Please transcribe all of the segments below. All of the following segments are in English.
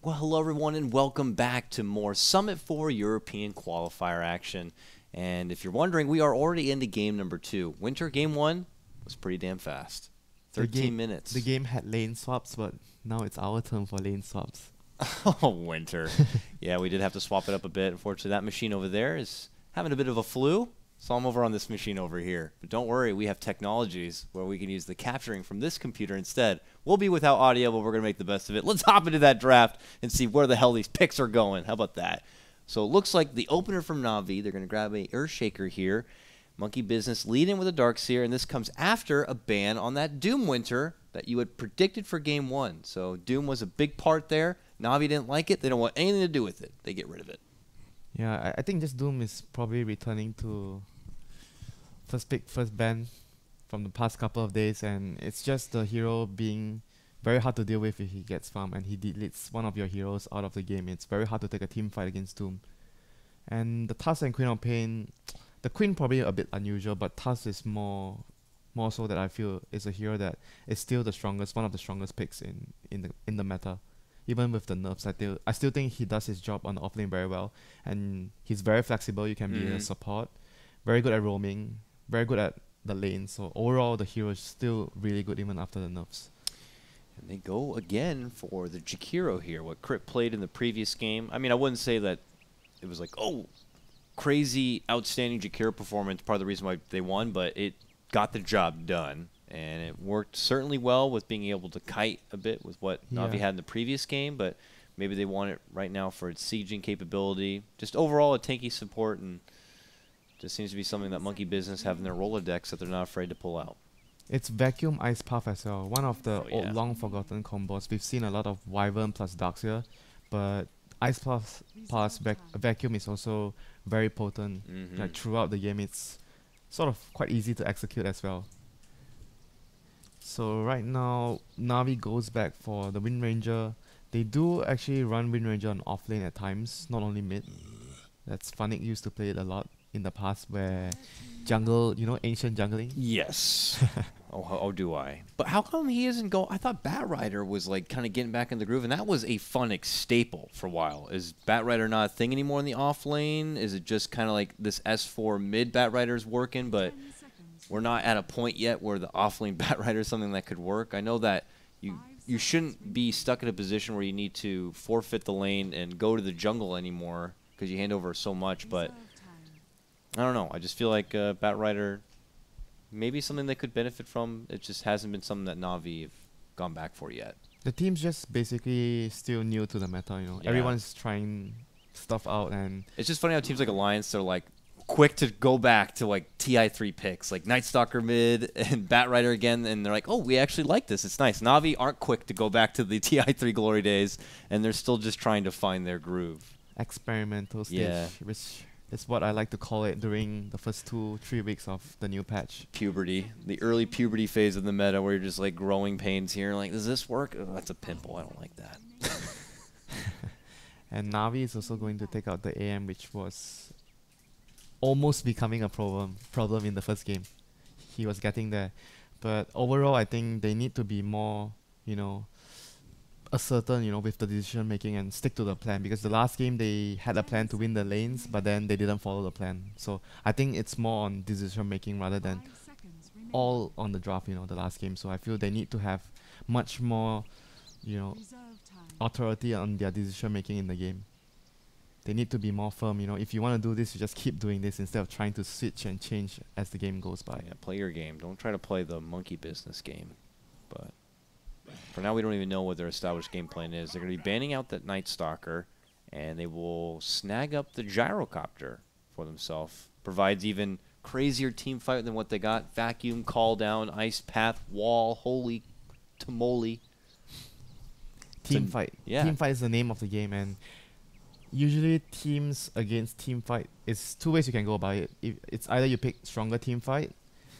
Well, hello everyone and welcome back to more Summit 4 European Qualifier action. And if you're wondering, we are already into game number 2. WinteR game 1 was pretty damn fast. 13 minutes. The game had lane swaps, but now it's our turn for lane swaps. Oh, WinteR. Yeah, we did have to swap it up a bit. Unfortunately, that machine over there is having a bit of a flu. So I'm over on this machine over here. But don't worry, we have technologies where we can use the capturing from this computer instead. We'll be without audio, but we're going to make the best of it. Let's hop into that draft and see where the hell these picks are going. How about that? So it looks like the opener from Na'Vi, they're going to grab a Earthshaker here. Monkey Business lead in with a Darkseer, and this comes after a ban on that Doom WinteR that you had predicted for game 1. So Doom was a big part there. Na'Vi didn't like it. They don't want anything to do with it. They get rid of it. Yeah, I think this Doom is probably returning to first pick, first ban from the past couple of days, and it's just the hero being very hard to deal with if he gets farmed and he deletes one of your heroes out of the game. It's very hard to take a team fight against Doom. And the Tusk and Queen of Pain, the Queen probably a bit unusual, but Tusk is more so that I feel is a hero that is still the strongest, one of the strongest picks in the meta. Even with the nerfs, I still think he does his job on the offlane very well, and he's very flexible. You can be a support, very good at roaming, very good at the lane. So overall, the hero is still really good even after the nerfs. And they go again for the Jakiro here, what Crypt played in the previous game. I mean, I wouldn't say that it was like, oh, crazy, outstanding Jakiro performance, part of the reason why they won, but it got the job done. And it worked certainly well with being able to kite a bit with what Na'Vi had in the previous game, but maybe they want it right now for its sieging capability. Just overall a tanky support, and just seems to be something that Monkey Business have in their Rolodex that they're not afraid to pull out. It's Vacuum Ice Path as well, one of the old long-forgotten combos. We've seen a lot of Wyvern plus Darkseer, but Ice Path plus Vacuum is also very potent. Like throughout the game, it's sort of quite easy to execute as well. So right now, Na'Vi goes back for the Wind Ranger. They do actually run Wind Ranger on offlane at times, not only mid. That's Funnick used to play it a lot in the past, where jungle, you know, ancient jungling? Yes. oh, do I? But how come he isn't go? I thought Batrider was like kind of getting back in the groove, and that was a Funnick staple for a while. Is Batrider not a thing anymore in the off lane? Is it just kind of like this S4 mid Batrider's working, but we're not at a point yet where the off-lane Batrider is something that could work? I know that you shouldn't be stuck in a position where you need to forfeit the lane and go to the jungle anymore because you hand over so much, but I don't know. I just feel like Batrider maybe something they could benefit from. It just hasn't been something that Na'Vi have gone back for yet. The team's just basically still new to the meta, you know. Yeah. Everyone's trying stuff out, and it's just funny how teams like Alliance are like quick to go back to like TI3 picks, like Night Stalker mid and Batrider again, and they're like, oh, we actually like this. It's nice. Na'Vi aren't quick to go back to the TI3 glory days, and they're still just trying to find their groove. Experimental stage, which is what I like to call it during the first 2-3 weeks of the new patch. Puberty, the early puberty phase of the meta where you're just like growing pains here, like, does this work? Oh, that's a pimple. I don't like that. And Na'Vi is also going to take out the AM, which was almost becoming a problem in the first game. He was getting there. But overall, I think they need to be more, you know, certain, you know, with the decision making and stick to the plan, because the last game they had a plan to win the lanes, but then they didn't follow the plan. So I think it's more on decision making rather than all on the draft, you know, the last game. So I feel they need to have much more, you know, authority on their decision making in the game. They need to be more firm, you know. If you want to do this, you just keep doing this instead of trying to switch and change as the game goes by. Yeah, play your game. Don't try to play the Monkey Business game. But for now, we don't even know what their established game plan is. They're going to be banning out that Night Stalker, and they will snag up the Gyrocopter for themselves. Provides even crazier team fight than what they got. Vacuum, Call Down, Ice Path, Wall, Holy Tamale. Team fight. Yeah. Team fight is the name of the game, and usually teams against team fight, it's two ways you can go about it. It's either you pick stronger team fight,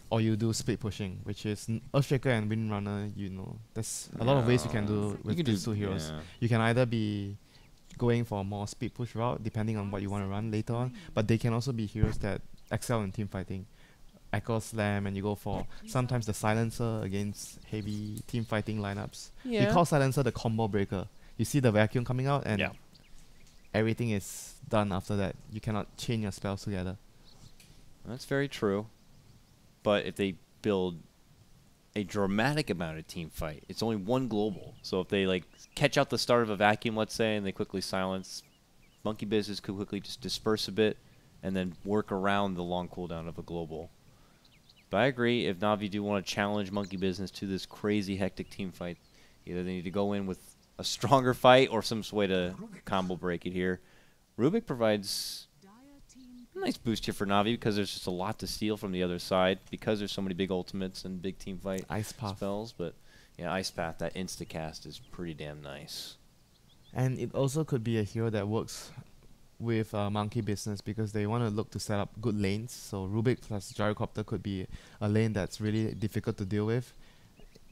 or you do split pushing, which is Earthshaker and Windrunner. You know, there's a lot of ways you can do with these two heroes. Yeah. You can either be going for a more speed push route, depending on what you want to run later on, but they can also be heroes that excel in team fighting. Echo Slam, and you go for sometimes the Silencer against heavy team fighting lineups. Yeah. We call Silencer the combo breaker. you see the vacuum coming out, and Yeah. everything is done after that. You cannot chain your spells together. That's very true. But if they build a dramatic amount of team fight, it's only one global. So if they like catch out the start of a vacuum, let's say, and they quickly silence, Monkey Business could quickly just disperse a bit and then work around the long cooldown of a global. But I agree, if Na'Vi do want to challenge Monkey Business to this crazy hectic team fight, either they need to go in with a stronger fight or some way to combo break it here. Rubik provides a nice boost here for Na'Vi because there's just a lot to steal from the other side because there's so many big ultimates and big team fight Ice Path. spells. But yeah, Ice Path, that insta-cast is pretty damn nice. And it also could be a hero that works with Monkey Business because they want to look to set up good lanes. So Rubik plus Gyrocopter could be a lane that's really difficult to deal with.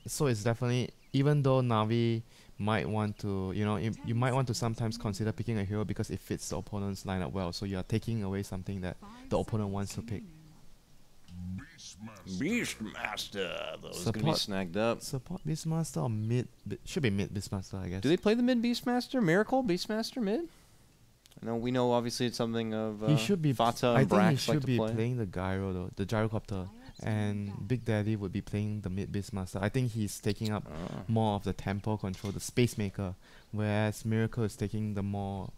So it's definitely, even though Na'Vi might want to, you might want to sometimes consider picking a hero because it fits the opponent's lineup well. So you are taking away something that the opponent wants to pick. Beastmaster, those going to be snagged up. Support Beastmaster or mid? Should be mid Beastmaster, I guess. Do they play the mid Beastmaster? Miracle Beastmaster mid? We know obviously it's something of he should be. Fata I and think he Brax should like to be play. playing the Gyro though, the Gyrocopter, and Big Daddy would be playing the mid Beastmaster. I think he's taking up more of the tempo control, the space maker, whereas Miracle is taking the more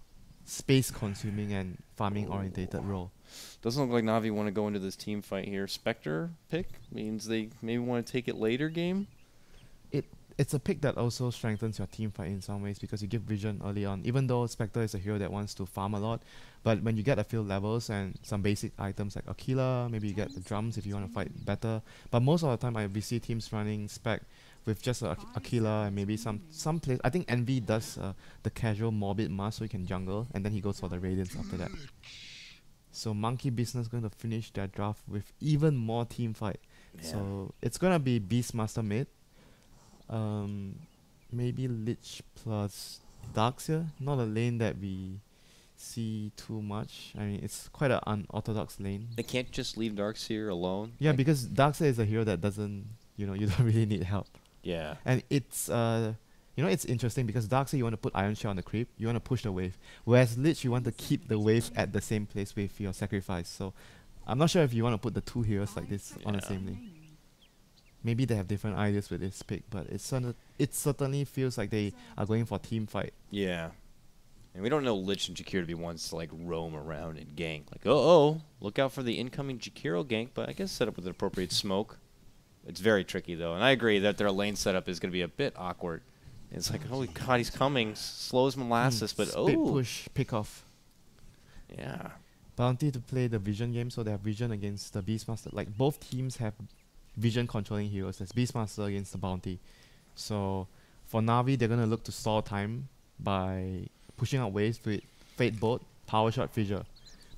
space consuming and farming orientated role. Doesn't look like Na'Vi want to go into this team fight here. Spectre pick means they maybe want to take it later game. It's a pick that also strengthens your team fight in some ways because you give vision early on. Even though Spectre is a hero that wants to farm a lot, but when you get a few levels and some basic items like Aquila, maybe you get the drums if you want to fight better. But most of the time, we see teams running Spec with just Aquila and maybe some place. I think Envy does the casual Morbid Mask so he can jungle, and then he goes for the Radiance after that. So Monkey Business going to finish their draft with even more team fight. Yeah. So it's going to be Beastmaster mid. Maybe Lich plus Darkseer. Not a lane that we see too much. I mean, it's quite an unorthodox lane. They can't just leave Darkseer alone. Yeah, because Darkseer is a hero that doesn't, you don't really need help. Yeah. And it's, it's interesting because Darkseer you want to put Iron Shell on the creep, you want to push the wave. Whereas Lich, you want to keep the wave at the same place with your sacrifice. So I'm not sure if you want to put the two heroes like this on the same lane. Maybe they have different ideas with this pick, but it certainly feels like they are going for team fight. Yeah. And we don't know Lich and Jakiro to be ones to like roam around and gank. Like, look out for the incoming Jakiro gank, but I guess set up with an appropriate smoke. It's very tricky though, and I agree that their lane setup is going to be a bit awkward. It's like, holy God, he's coming, slow as molasses, but Split push, pick off. Yeah. Bounty to play the vision game, so they have vision against the Beastmaster. Like both teams have vision controlling heroes. There's Beastmaster against the Bounty. So for Na'Vi, they're gonna look to stall time by pushing out waves with Fate Bolt, Power Shot, Fissure.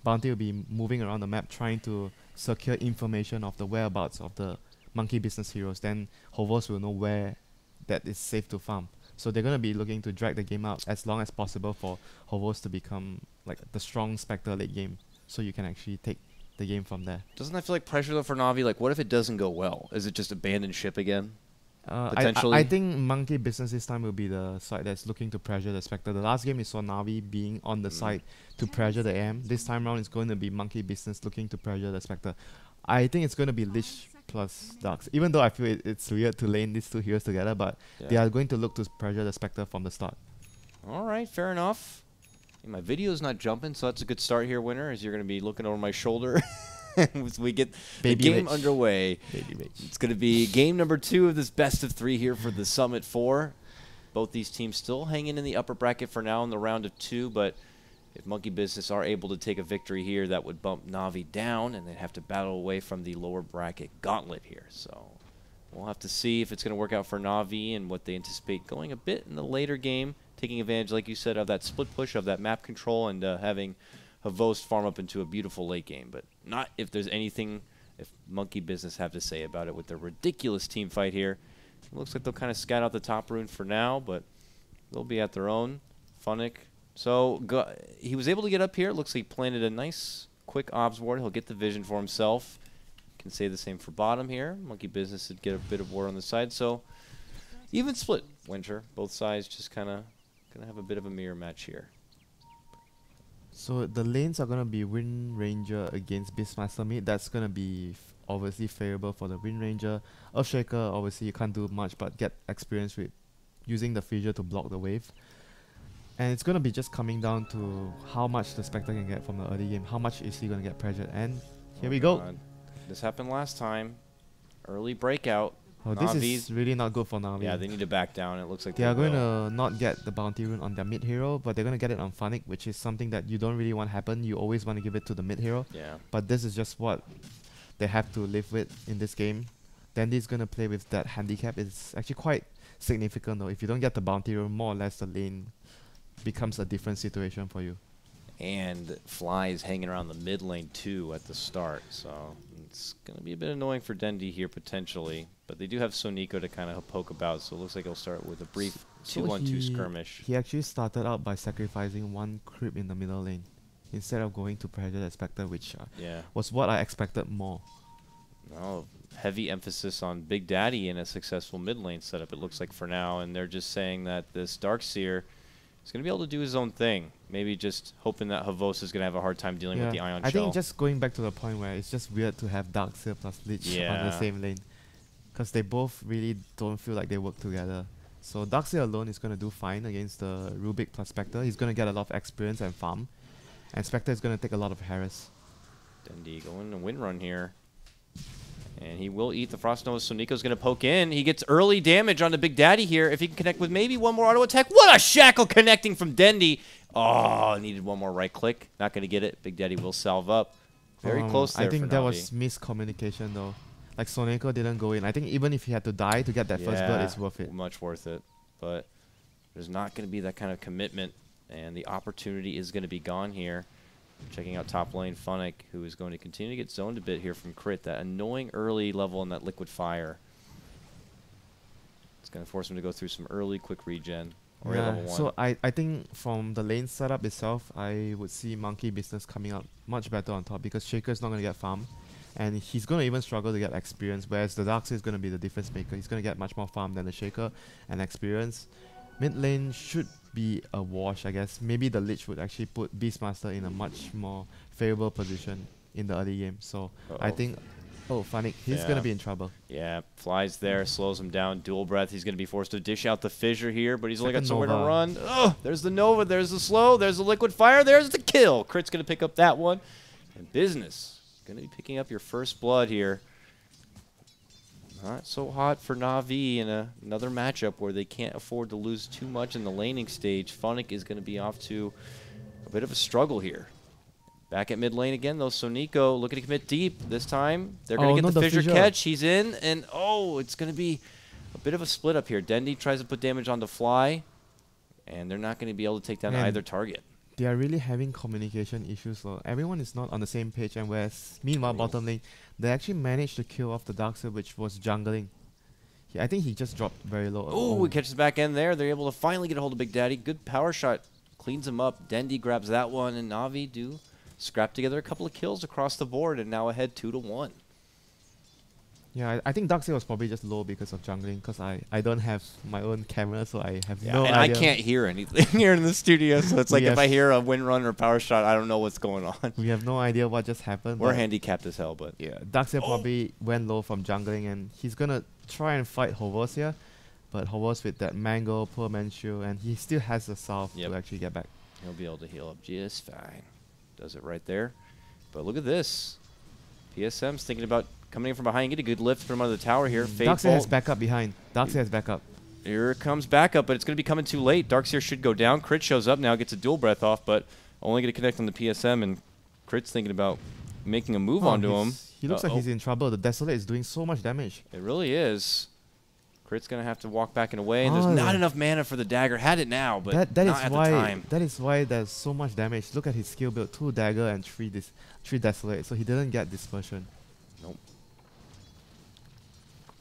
Bounty will be moving around the map trying to secure information of the whereabouts of the Monkey Business heroes. Then Hovos will know where that is safe to farm. So they're gonna be looking to drag the game out as long as possible for Hovos to become like the strong Spectre late game, so you can actually take the game from there. Doesn't that feel like pressure though for Na'Vi? Like, what if it doesn't go well? Is it just abandon ship again? Potentially. I think Monkey Business this time will be the side that's looking to pressure the Spectre. The last game we saw Na'Vi being on the side to pressure the AM. This time around it's going to be Monkey Business looking to pressure the Spectre. I think it's going to be Lich plus Darks. Even though I feel it's weird to lane these two heroes together, but they are going to look to pressure the Spectre from the start. Alright, fair enough. My video's not jumping, so that's a good start here, Winter, as you're going to be looking over my shoulder as we get the game underway. It's going to be game number 2 of this best of 3 here for the Summit 4. Both these teams still hanging in the upper bracket for now in the round of 2, but if Monkey Business are able to take a victory here, that would bump Na'Vi down, and they'd have to battle away from the lower bracket gauntlet here. So we'll have to see if it's going to work out for Na'Vi and what they anticipate going a bit in the later game, taking advantage, like you said, of that split push, of that map control, and having Havos farm up into a beautiful late game. But not if there's anything, if Monkey Business have to say about it with the ridiculous team fight here. It looks like they'll kind of scat out the top rune for now, but they'll be at their own. Funnick. So he was able to get up here. It looks like he planted a nice quick obs ward. He'll get the vision for himself. Can say the same for bottom here. Monkey Business would get a bit of ward on the side. So even split, WinteR. Both sides just kind of Gonna have a bit of a mirror match here. So the lanes are gonna be Wind Ranger against Beastmaster mid. That's gonna be obviously favorable for the Wind Ranger. Earthshaker, obviously you can't do much but get experience with using the fissure to block the wave. And it's gonna be just coming down to how much the Spectre can get from the early game. How much is he gonna get pressured? And here we go. This happened last time. Early breakout. Oh, this is really not good for Na'Vi. Yeah, they need to back down. It looks like they are going to not get the bounty rune on their mid hero, but they're going to get it on Funnick, which is something that you don't really want to happen. You always want to give it to the mid hero. Yeah. But this is just what they have to live with in this game. Dandy's going to play with that handicap. It's actually quite significant though. If you don't get the bounty rune, more or less the lane becomes a different situation for you. And Fly is hanging around the mid lane too at the start, so it's going to be a bit annoying for Dendy here potentially. But they do have Sonico to kind of poke about, so it looks like he'll start with a brief 2-on-2 skirmish. He actually started out by sacrificing one creep in the middle lane instead of going to pressure the Spectre, which was what I expected more. No, heavy emphasis on Big Daddy in a successful mid lane setup, it looks like for now, and they're just saying that this Darkseer is going to be able to do his own thing. Maybe just hoping that Havos is going to have a hard time dealing with the Ion Shell. I think just going back to the point where it's just weird to have Darkseer plus Lich on the same lane. Because they both really don't feel like they work together. So Darkseer alone is going to do fine against the Rubik plus Spectre. He's going to get a lot of experience and farm. And Spectre is going to take a lot of harass. Dendy going to win run here. And he will eat the Frost Nova, so Nico's going to poke in. He gets early damage on the Big Daddy here. If he can connect with maybe one more auto attack. What a shackle connecting from Dendy. Oh, needed one more right click. Not going to get it. Big Daddy will salve up. Very close there. I think that was miscommunication though. Like Soneko didn't go in. I think even if he had to die to get that first blood, it's worth it. Much worth it. But there's not going to be that kind of commitment. And the opportunity is going to be gone here. Checking out top lane, Funnick, who is going to continue to get zoned a bit here from Crit. That annoying early level in that Liquid Fire. It's going to force him to go through some early quick regen. Level 1. So I think from the lane setup itself, I would see Monkey Business coming out much better on top because Shaker's not going to get farm. And he's going to even struggle to get experience, whereas the Darkseer is going to be the difference maker. He's going to get much more farm than the Shaker and experience. Mid lane should be a wash, I guess. Maybe the Lich would actually put Beastmaster in a much more favorable position in the early game. So I think, Funnick, he's going to be in trouble. Yeah, Flies there, slows him down. Dual Breath, he's going to be forced to dish out the fissure here, but he's only got somewhere to run. Oh, there's the Nova, there's the slow, there's the Liquid Fire, there's the kill. Crit's going to pick up that one. And Business going to be picking up your first blood here. Not so hot for Na'Vi in another matchup where they can't afford to lose too much in the laning stage. Funnick is going to be off to a bit of a struggle here. Back at mid lane again, though. Sonico looking to commit deep. This time, they're going to get the fissure catch. He's in, and it's going to be a bit of a split up here. Dendy tries to put damage onto Fly, and they're not going to be able to take down either target. They are really having communication issues, though. Everyone is not on the same page, and whereas, meanwhile, bottom lane, they actually managed to kill off the Darkseer, which was jungling. I think he just dropped very low. Oh, he catches the back end there. They're able to finally get a hold of Big Daddy. Good power shot. Cleans him up. Dendy grabs that one, and Na'Vi do scrap together a couple of kills across the board, and now ahead 2-1. Yeah, I think Darkseer was probably just low because of jungling, because I don't have my own camera, so I have no idea. And I can't hear anything here in the studio, so it's like if I hear a wind run or power shot, I don't know what's going on. We have no idea what just happened. We're handicapped as hell, but... Yeah, Darkseer probably went low from jungling, and he's going to try and fight Hovos here, but Hovos with that Mango, poor Manchu, and he still has the Salve to actually get back. He'll be able to heal up just fine. Does it right there. But look at this. PSM's thinking about coming in from behind, get a good lift from under the tower here. Darkseer has backup behind. Darkseer has backup. Here comes backup, but it's going to be coming too late. Darkseer should go down. Crit shows up now, gets a dual breath off, but only going to connect on the PSM, and Crit's thinking about making a move onto him. He looks like he's in trouble. The Desolate is doing so much damage. It really is. Crit's going to have to walk back and away, and there's not enough mana for the dagger. Had it now, but not at the time. That is why there's so much damage. Look at his skill build. 2 dagger and 3 Desolate, so he didn't get dispersion. Nope.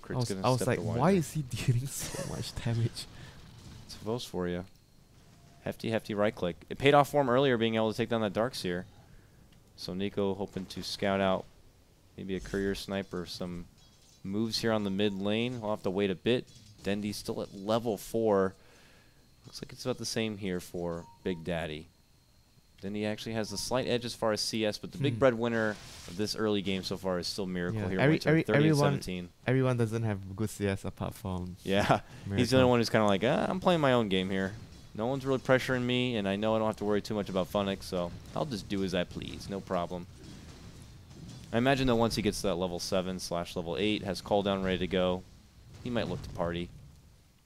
I was like, why is he dealing so much damage? It's Vos for you. Hefty right click. It paid off for him earlier being able to take down that Darkseer. So Nico hoping to scout out maybe a courier sniper, some moves here on the mid lane. We'll have to wait a bit. Dendy's still at level 4. Looks like it's about the same here for Big Daddy. Then he actually has a slight edge as far as CS, but the big breadwinner of this early game so far is still Miracle here. Everyone 30-17. Everyone doesn't have good CS apart from Yeah, Miracle. He's the only one who's kind of like, I'm playing my own game here. No one's really pressuring me, and I know I don't have to worry too much about Funix, so I'll just do as I please. No problem. I imagine, though, once he gets to that level 7/level 8, has call down ready to go, he might look to party.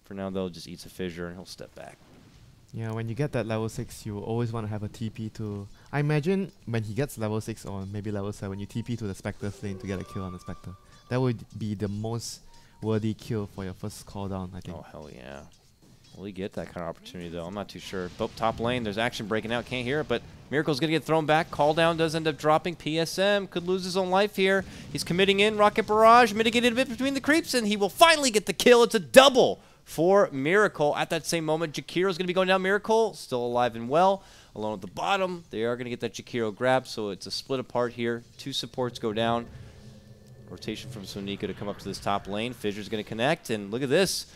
For now, though, just eats a fissure, and he'll step back. Yeah, when you get that level 6, you always want to have a TP to... I imagine when he gets level 6 or maybe level 7, you TP to the Spectre lane to get a kill on the Spectre. That would be the most worthy kill for your first call down, I think. Oh, hell yeah. Will he get that kind of opportunity, though? I'm not too sure. But top lane, there's action breaking out. Can't hear it, but Miracle's going to get thrown back. Call down does end up dropping. PSM could lose his own life here. He's committing in. Rocket Barrage mitigated a bit between the creeps, and he will finally get the kill. It's a double for Miracle. At that same moment, Jakiro's going to be going down. Miracle still alive and well. Alone at the bottom. They are going to get that Jakiro grab, so it's a split apart here. 2 supports go down. Rotation from Sonika to come up to this top lane. Fissure's going to connect, and look at this.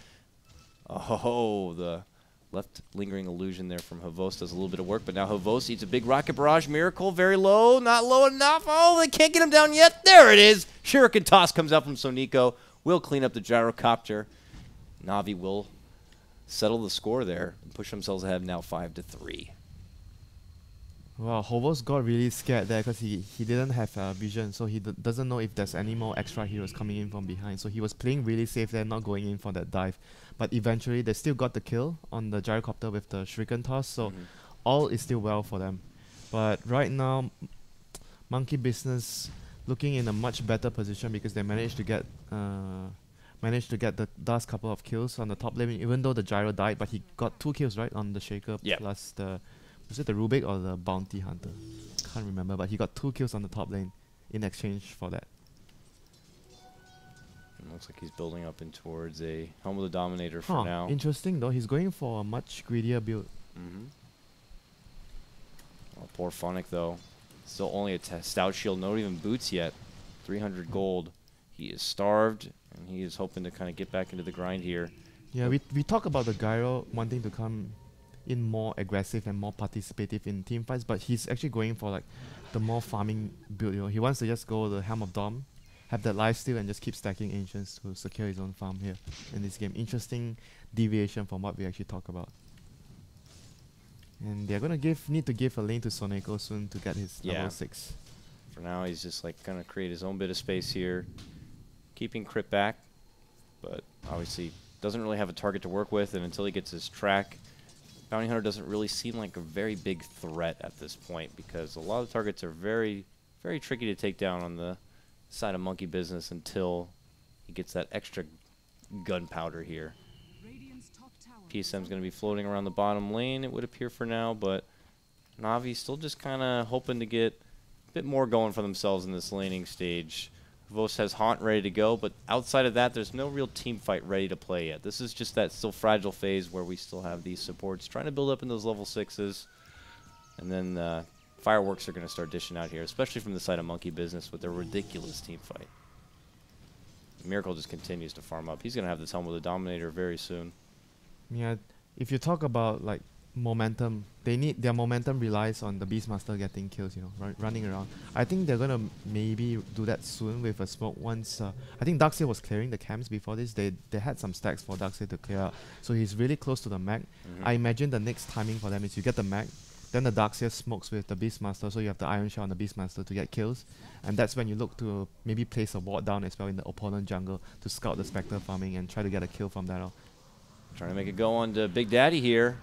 Oh, the left lingering illusion there from Havos does a little bit of work, but now Havos eats a big Rocket Barrage. Miracle very low, not low enough. Oh, they can't get him down yet. There it is. Shuriken Toss comes out from Soniko. Will clean up the Gyrocopter. Na'Vi will settle the score there and push themselves ahead now 5-3. Wow, Hovos got really scared there because he didn't have vision, so he doesn't know if there's any more extra heroes coming in from behind. So he was playing really safe there, not going in for that dive. But eventually, they still got the kill on the Gyrocopter with the Shuriken Toss, so all is still well for them. But right now, Monkey Business looking in a much better position because they managed to get the last couple of kills on the top lane, even though the Gyro died, but he got 2 kills, right, on the Shaker plus the... Was it the Rubik or the Bounty Hunter? Can't remember, but he got 2 kills on the top lane in exchange for that. It looks like he's building up in towards a Helm of the Dominator for now. Interesting though, he's going for a much greedier build. Oh, poor Phonic though. Still only a stout shield, not even boots yet. 300 gold. He is starved, and he is hoping to kind of get back into the grind here. Yeah, we talk about the Gyro wanting to come in more aggressive and more participative in team fights, but he's actually going for like the more farming build. You know, he wants to just go the Helm of Dom, have that lifesteal, and just keep stacking ancients to secure his own farm here in this game. Interesting deviation from what we actually talk about. And they're gonna need to give a lane to Soneko soon to get his level 6. For now, he's just like gonna create his own bit of space here, keeping Crit back, but obviously doesn't really have a target to work with, and until he gets his track, Bounty Hunter doesn't really seem like a very big threat at this point because a lot of targets are very, very tricky to take down on the side of Monkey Business until he gets that extra gunpowder here. PSM's going to be floating around the bottom lane, it would appear for now, but Na'Vi's still just kind of hoping to get a bit more going for themselves in this laning stage. Vos has Haunt ready to go, but outside of that, there's no real team fight ready to play yet. This is just that still fragile phase where we still have these supports trying to build up in those level 6s. And then fireworks are going to start dishing out here, especially from the side of Monkey Business with their ridiculous team fight. Miracle just continues to farm up. He's going to have this Helm of the Dominator very soon. Yeah, if you talk about like momentum, their momentum relies on the Beastmaster getting kills, you know, running around. I think they're gonna maybe do that soon with a smoke once. I think Darkseid was clearing the camps before this. They had some stacks for Darkseid to clear out, so he's really close to the mag. I imagine the next timing for them is you get the mag, then the Darkseid smokes with the Beastmaster, so you have the Iron Shell on the Beastmaster to get kills, and that's when you look to maybe place a ward down as well in the opponent jungle to scout the Spectre farming and try to get a kill from that. Trying to make it go on to Big Daddy here.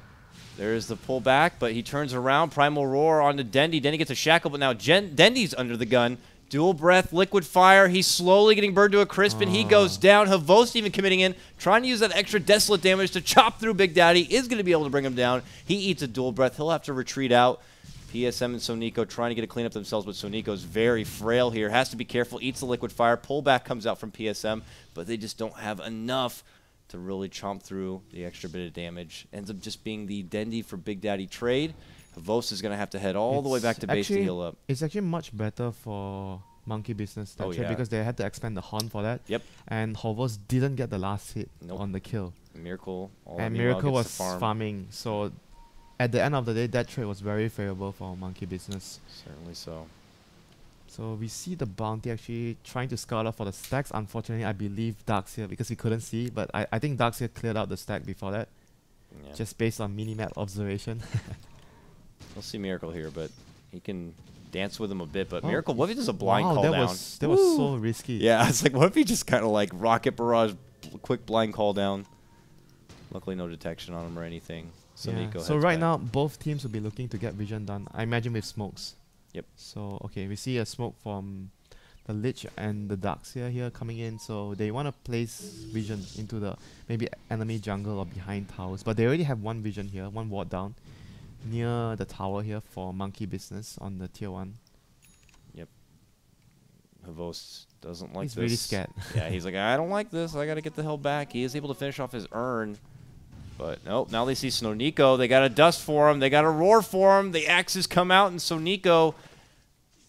There's the pullback, but he turns around. Primal Roar onto Dendy. Dendy gets a shackle, but now Dendy's under the gun. Dual Breath, Liquid Fire. He's slowly getting burned to a crisp, and he goes down. Havos even committing in, trying to use that extra Desolate damage to chop through Big Daddy. Is going to be able to bring him down. He eats a Dual Breath. He'll have to retreat out. PSM and Soniko trying to get a clean up themselves, but Soniko's very frail here. Has to be careful. Eats the Liquid Fire. Pullback comes out from PSM, but they just don't have enough to really chomp through the extra bit of damage. Ends up just being the Dendy for Big Daddy trade. Havos is going to have to head all the way back to base to heal up. It's actually much better for Monkey Business because they had to expand the horn for that. Yep. And Havos didn't get the last hit on the kill. Miracle. All And that meanwhile Miracle gets was to farm. farming. So at the end of the day, that trade was very favorable for Monkey Business. Certainly so. So we see the bounty actually trying to scout out for the stacks. Unfortunately, I believe Darkseer, because we couldn't see, but I think Darkseer cleared out the stack before that, Yeah. just based on minimap observation. We'll see Miracle here, but he can dance with him a bit. But Oh, Miracle, what if he does a blind wow, call that down? that was so risky. Yeah, it's like, what if he just kind of like rocket barrage, quick blind call down? Luckily, no detection on him or anything. So Yeah. Nico So heads right back. now, both teams will be looking to get vision done. I imagine with smokes. Yep. So okay, we see a smoke from the Lich and the Darkseer here coming in. So they want to place vision into the maybe enemy jungle or behind towers. But they already have one vision here, one ward down near the tower here for Monkey Business on the tier 1. Havos doesn't like He's this. really scared. Yeah, he's like, I don't like this. I got to get the hell back. He is able to finish off his urn. But nope, now they see Snow Nico. They got a dust for him. They got a roar for him. The axes come out, and so Nico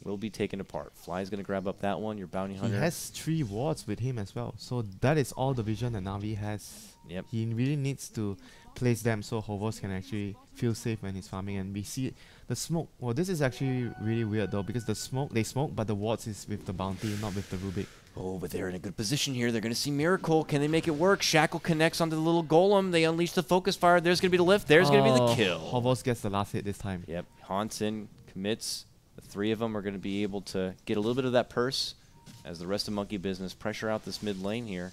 will be taken apart. Fly's going to grab up that one, your bounty He hunter. has 3 wards with him as well. So that is all the vision that Navi has. Yep. He really needs to place them so Hovos can actually feel safe when he's farming. And we see the smoke. Well, this is actually really weird though, because the smoke, they smoke, but the wards is with the bounty, not with the Rubik. Oh, but they're in a good position here. They're going to see Miracle. Can they make it work? Shackle connects onto the little golem. They unleash the focus fire. There's going to be the lift. There's going to be the kill. Hovos gets the last hit this time. Yep. Hansen commits. The 3 of them are going to be able to get a little bit of that purse as the rest of Monkey Business pressure out this mid lane here.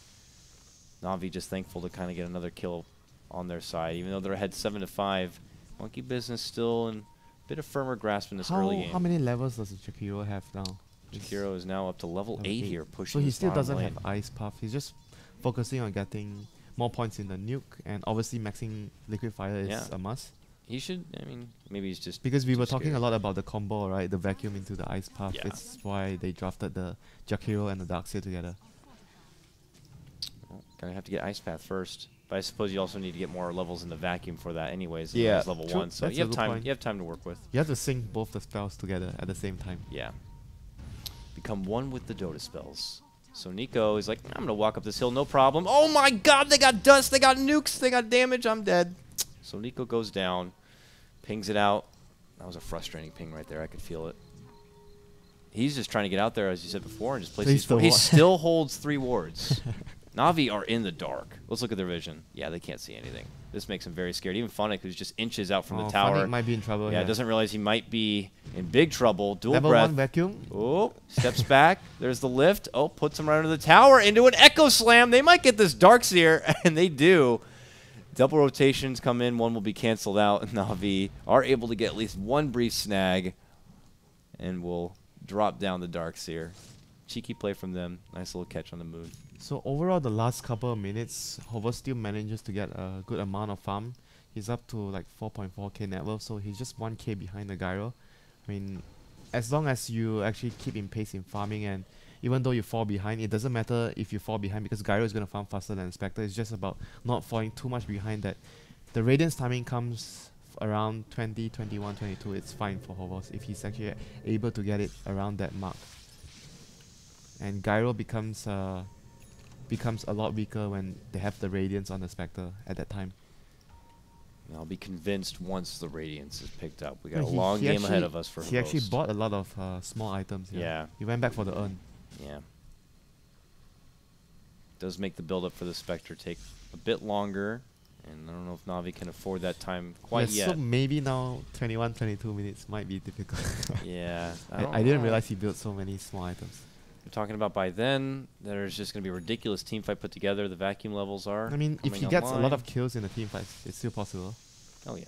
Na'Vi just thankful to kind of get another kill on their side. Even though they're ahead 7-5, Monkey Business still in a bit of firmer grasp in this early game. How many levels does Jakiro have now? Jakiro is now up to level 8 here, pushing So he this still bottom doesn't lane. have Ice Puff. He's just focusing on getting more points in the nuke, and obviously maxing Liquid Fire is a must. He should, I mean, maybe he's just Because we too were talking scared. a lot about the combo, right? The vacuum into the Ice Puff. Yeah. It's why they drafted the Jakiro and the Darkseer together. Well, gonna have to get Ice Path first. But I suppose you also need to get more levels in the vacuum for that anyways. Yeah, It's level true. 1, so That's you a have good time. point. You have time to work with. You have to sync both the spells together at the same time. Yeah. Become one with the Dota spells. So Nico is like, I'm going to walk up this hill, no problem. Oh my god, they got dust, they got nukes, they got damage, I'm dead. So Nico goes down, pings it out. That was a frustrating ping right there, I could feel it. He's just trying to get out there, as you said before, and just place these the He ward. still holds 3 wards. Na'Vi are in the dark. Let's look at their vision. Yeah, they can't see anything. This makes him very scared. Even Funnick, who's just inches out from the tower. Funny might be in trouble. Yeah, doesn't realize he might be in big trouble. Dual Level breath. 1 vacuum. Oh, steps back. There's the lift. Oh, puts him right under the tower into an Echo Slam. They might get this Darkseer, and they do. Double rotations come in. One will be canceled out. Na'Vi are able to get at least one brief snag and will drop down the Darkseer. Cheeky play from them. Nice little catch on the moon. So overall, the last couple of minutes, Hover still manages to get a good amount of farm. He's up to like 4.4k net worth, so he's just 1k behind the Gyro. I mean, as long as you actually keep in pace in farming, and even though you fall behind, it doesn't matter if you fall behind because Gyro is going to farm faster than Spectre. It's just about not falling too much behind that. The Radiance timing comes around 20, 21, 22. It's fine for Hovos if he's actually able to get it around that mark. And Gyro becomes a lot weaker when they have the Radiance on the Spectre at that time. I'll be convinced once the Radiance is picked up. We got No, a long game ahead actually- of us for He actually Host. bought a lot of small items. Yeah. He went back for the urn. Yeah. Does make the build-up for the Spectre take a bit longer. And I don't know if Na'Vi can afford that time quite Yeah, yet. so maybe now 21, 22 minutes might be difficult. Yeah. I didn't realize he built so many small items. We're talking about by then, there's just going to be a ridiculous team fight put together. The vacuum levels are I mean, if coming he gets a lot online. of kills in the team fights, it's still possible. Oh, yeah.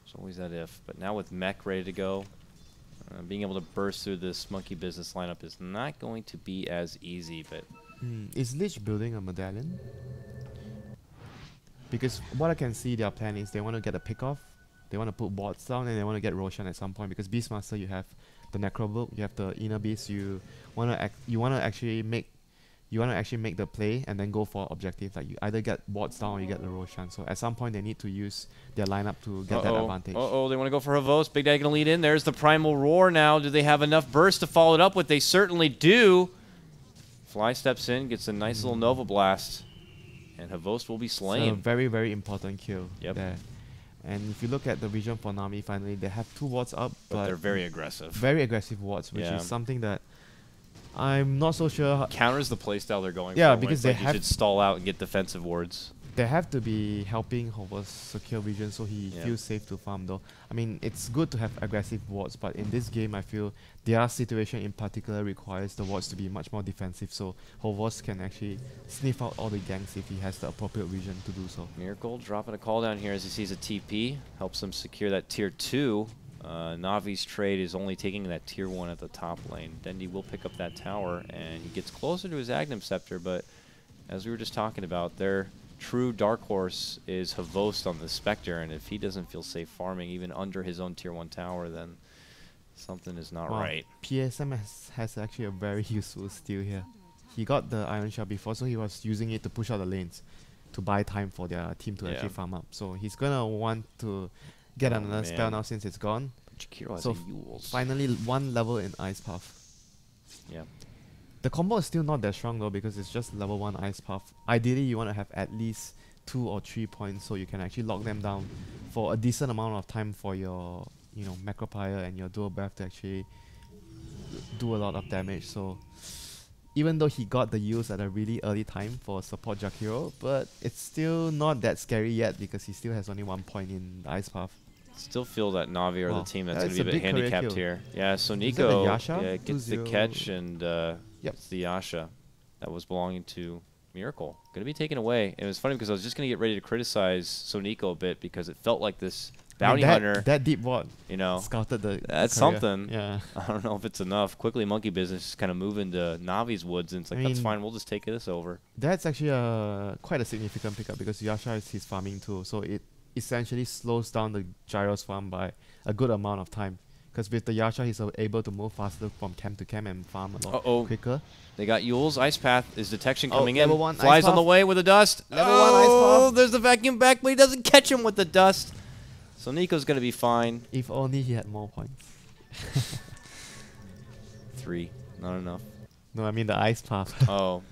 There's always that if. But now with Mech ready to go, being able to burst through this Monkey Business lineup is not going to be as easy. But Is Lich building a medallion? Because what I can see their plan is they want to get a pick off, they want to put bots down, and they want to get Roshan at some point. Because Beastmaster, you have the Necrobook, you have the Inner Beast, you want to actually make the play and then go for objective. Like you either get bots down or you get the Roshan. So at some point they need to use their lineup to get that advantage. They want to go for Havos. Big Daddy going to lead in. There's the Primal Roar now. Do they have enough burst to follow it up with? They certainly do. Fly steps in, gets a nice little Nova Blast. And Havost will be It's a slain. very, very important kill Yep. there. And if you look at the vision for Nami, finally, they have 2 wards up, But they're very aggressive. very aggressive wards, which Yeah. is something that I'm not so sure. Counters the playstyle they're going Yeah, for. because when they it's like have you should stall out and get defensive wards. They have to be helping Hovers secure vision so he Yeah. feels safe to farm though. I mean, it's good to have aggressive wards, but in this game I feel their situation in particular requires the wards to be much more defensive, so Hovers can actually sniff out all the ganks if he has the appropriate vision to do so. Miracle dropping a call down here as he sees a TP. Helps him secure that tier 2. Navi's trade is only taking that tier 1 at the top lane. Dendi will pick up that tower, and he gets closer to his Agnum Scepter, but as we were just talking about, their true dark horse is Havost on the Spectre, and if he doesn't feel safe farming even under his own tier 1 tower, then something is not Wow, right. PSM has actually a very useful steal here. He got the Iron Shell before, so he was using it to push out the lanes to buy time for their team to Yeah. actually farm up. So he's gonna want to get another spell man. now since it's gone. Jakiro has So a Yules. Finally, 1 level in Ice Path. Yeah. The combo is still not that strong though because it's just level 1 Ice Path. Ideally, you want to have at least 2 or 3 points so you can actually lock them down for a decent amount of time for your, Macropire and your Dual Breath to actually do a lot of damage. So even though he got the use at a really early time for support Jakiro, but it's still not that scary yet because he still has only 1 point in the Ice Path. Still feel that Navi are Wow. the team that's That's going to be a a bit big career handicapped kill. here. Yeah, so that the Nico Yasha? gets the 2-0. catch, and Yep. it's the Yasha that was belonging to Miracle. Going to be taken away. And it was funny because I was just going to get ready to criticize Soniko a bit because it felt like this bounty hunter, That deep ward scouted the that's career. something. Yeah. I don't know if it's enough. Quickly, Monkey Business is kind of moving to Navi's woods, and it's like, I that's mean, fine, we'll just take this over. That's actually quite a significant pickup because Yasha is his farming too, so it essentially slows down the Gyros farm by a good amount of time. Because with the Yasha, he's able to move faster from camp to camp and farm a lot quicker. They got Yule's Ice Path. Is detection coming in? level 1 Flies Ice on the Path. way with the dust. Level 1 Ice Path. There's the vacuum back, but he doesn't catch him with the dust. So Nico's going to be fine. If only he had more points. 3. Not enough. No, I mean the Ice Path. Oh.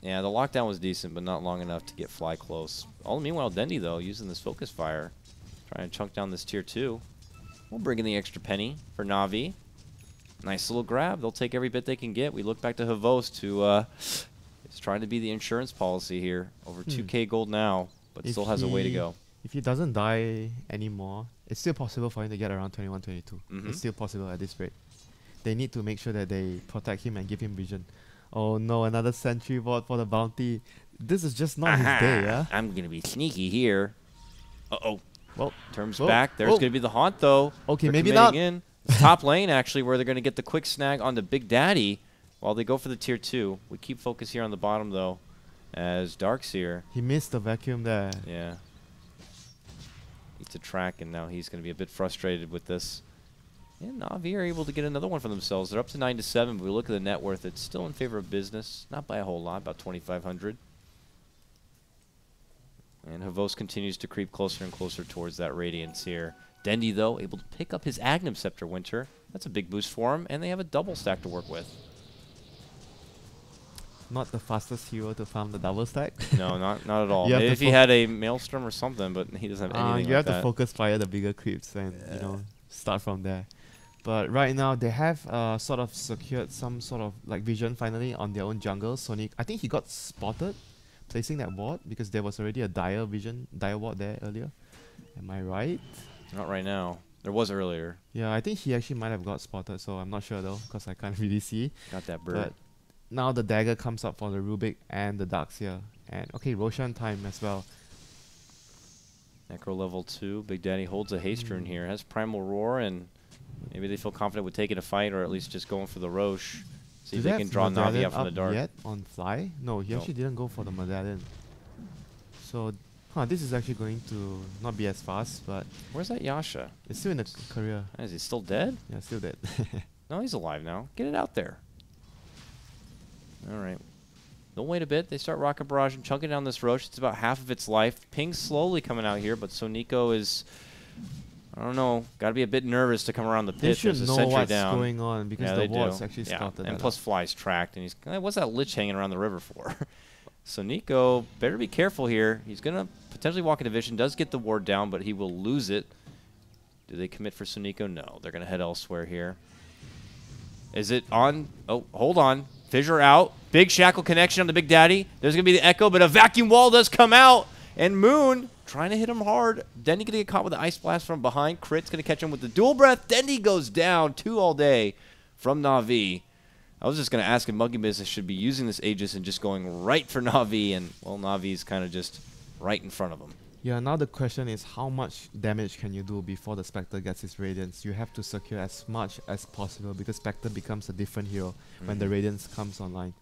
Yeah, the lockdown was decent, but not long enough to get Fly close. Meanwhile, Dendi, though, using this Focus Fire. Trying to chunk down this tier 2. We'll bring in the extra penny for Navi. Nice little grab. They'll take every bit they can get. We look back to Havost, who is trying to be the insurance policy here. Over 2k gold now, but still has a way to go. If he doesn't die anymore, it's still possible for him to get around 21, 22. It's still possible at this rate. They need to make sure that they protect him and give him vision. Oh no, another sentry ward for the bounty. This is just not his day, yeah? I'm going to be sneaky here. Uh-oh. Well, Terms back. There's going to be the haunt, though. Okay, They're maybe committing not. In. Top lane, actually, where they're going to get the quick snag on the Big Daddy while they go for the tier 2. We keep focus here on the bottom, though, as Darkseer. He missed the vacuum there. Yeah. Needs a track, and now he's going to be a bit frustrated with this. And Navi are able to get another one for themselves. They're up to 9-7, but we look at the net worth. It's still in favor of business. Not by a whole lot, about 2,500. And Havost continues to creep closer and closer towards that Radiance here. Dendi, though, able to pick up his Agnum Scepter WinteR. That's a big boost for him, and they have a double stack to work with. Not the fastest hero to farm the double stack. No, not at all. You have Maybe to if he had a Maelstrom or something, but he doesn't have anything you like have that. to focus fire the bigger creeps and start from there. But right now they have sort of secured some sort of like vision finally on their own jungle. Sonic, I think he got spotted placing that ward because there was already a dire ward there earlier. Am I right? Not right now. There was earlier. Yeah, I think he actually might have got spotted, so I'm not sure though because I can't really see. Got that bird. But now the dagger comes up for the Rubik and the Darkseer. And okay, Roshan time as well. Necro level 2. Big Daddy holds a haste rune here. Has Primal Roar, and maybe they feel confident with taking a fight or at least just going for the Roche. See if they can draw Navi out from the dark. Yet on Fly? No, he actually didn't go for the medallion. So, this is actually going to not be as fast, but Where's that Yasha? it's still in the career. Is he still dead? Yeah, still dead. No, he's alive now. Get it out there. All right. Don't wait a bit. They start Rocket Barrage and chunking down this Roche. It's about half of its life. Ping's slowly coming out here, but Soniko is, I don't know, got to be a bit nervous to come around the pit. They should There's a know sentry what's down. going on because Yeah, the they ward's do. actually Yeah, scouted and that plus out. Fly's tracked, and he's, what's that Lich hanging around the river for? So Nico better be careful here. He's going to potentially walk into vision. Does get the ward down, but he will lose it. Do they commit for Suniko? No. They're going to head elsewhere here. Is it on? Oh, hold on. Fissure out. Big shackle connection on the Big Daddy. There's going to be the echo, but a vacuum wall does come out. And Moon trying to hit him hard. Dendy going to get caught with the Ice Blast from behind. Crit's going to catch him with the Dual Breath. Dendy goes down 2 all day from Na'Vi. I was just going to ask if Monkey Business should be using this Aegis and just going right for Na'Vi. And, well, Na'Vi's kind of just right in front of him. Yeah, now the question is how much damage can you do before the Spectre gets his Radiance? You have to secure as much as possible because Spectre becomes a different hero when the Radiance comes online.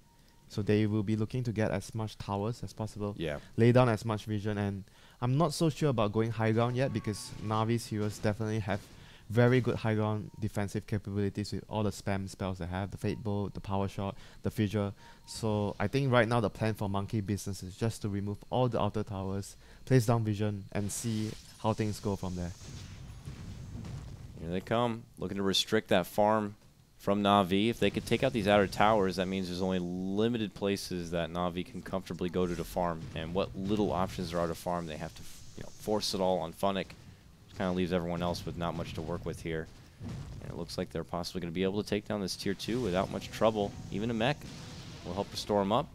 So they will be looking to get as much towers as possible, lay down as much vision, and I'm not so sure about going high ground yet because Na'Vi's heroes definitely have very good high ground defensive capabilities with all the spam spells they have, the Fate Bolt, the Power Shot, the Fissure. So I think right now the plan for Monkey Business is just to remove all the outer towers, place down vision, and see how things go from there. Here they come, looking to restrict that farm from Na'Vi. If they could take out these outer towers, that means there's only limited places that Na'Vi can comfortably go to farm. And what little options there are to farm, they have to force it all on Funnick. Kind of leaves everyone else with not much to work with here. And it looks like they're possibly going to be able to take down this tier 2 without much trouble. Even a mech will help restore them up,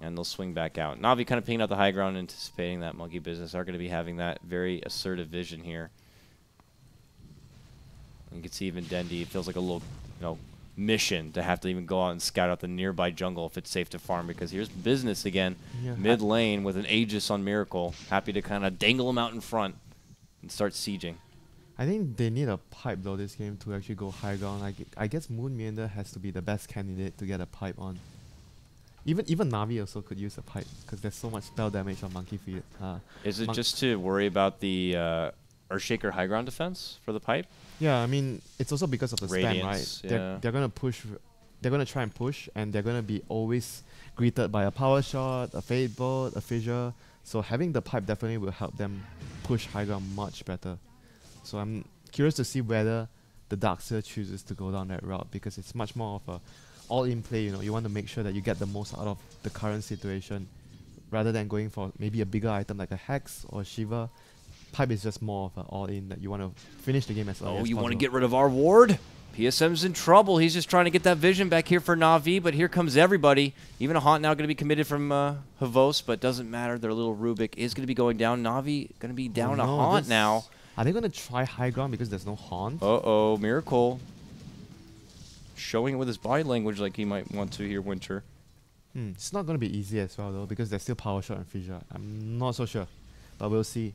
and they'll swing back out. Na'Vi kind of picking out the high ground, anticipating that Monkey Business are going to be having that very assertive vision here. You can see even Dendy, it feels like a little, mission to have to even go out and scout out the nearby jungle if it's safe to farm, because here's Business again, mid lane with an Aegis on Miracle, happy to kind of dangle him out in front and start sieging. I think they need a pipe though this game to actually go high ground. I guess Moon Meander has to be the best candidate to get a pipe on. Even Na'Vi also could use a pipe because there's so much spell damage on Monkey Feet. Is it just to worry about the Earthshaker high ground defense for the pipe? Yeah, I mean it's also because of the Radiance, spam, right? They're gonna push, they're gonna try and push, and they're gonna be always greeted by a Power Shot, a Fate Bolt, a Fissure. So having the pipe definitely will help them push high ground much better. So I'm curious to see whether the Darkseer chooses to go down that route because it's much more of a all-in play. You want to make sure that you get the most out of the current situation rather than going for maybe a bigger item like a Hex or Shiva. Pipe is just more of an all-in that you want to finish the game as early as possible. Oh, you want to get rid of our ward? PSM's in trouble. He's just trying to get that vision back here for Na'Vi, but here comes everybody. Even a Haunt now going to be committed from Havos, but doesn't matter. Their little Rubik is going to be going down. Na'Vi going to be down a Haunt now. Are they going to try high ground because there's no Haunt? Uh-oh, Miracle. Showing it with his body language like he might want to here, WinteR. It's not going to be easy as well, though, because there's still Power Shot and Fissure. I'm not so sure, but we'll see.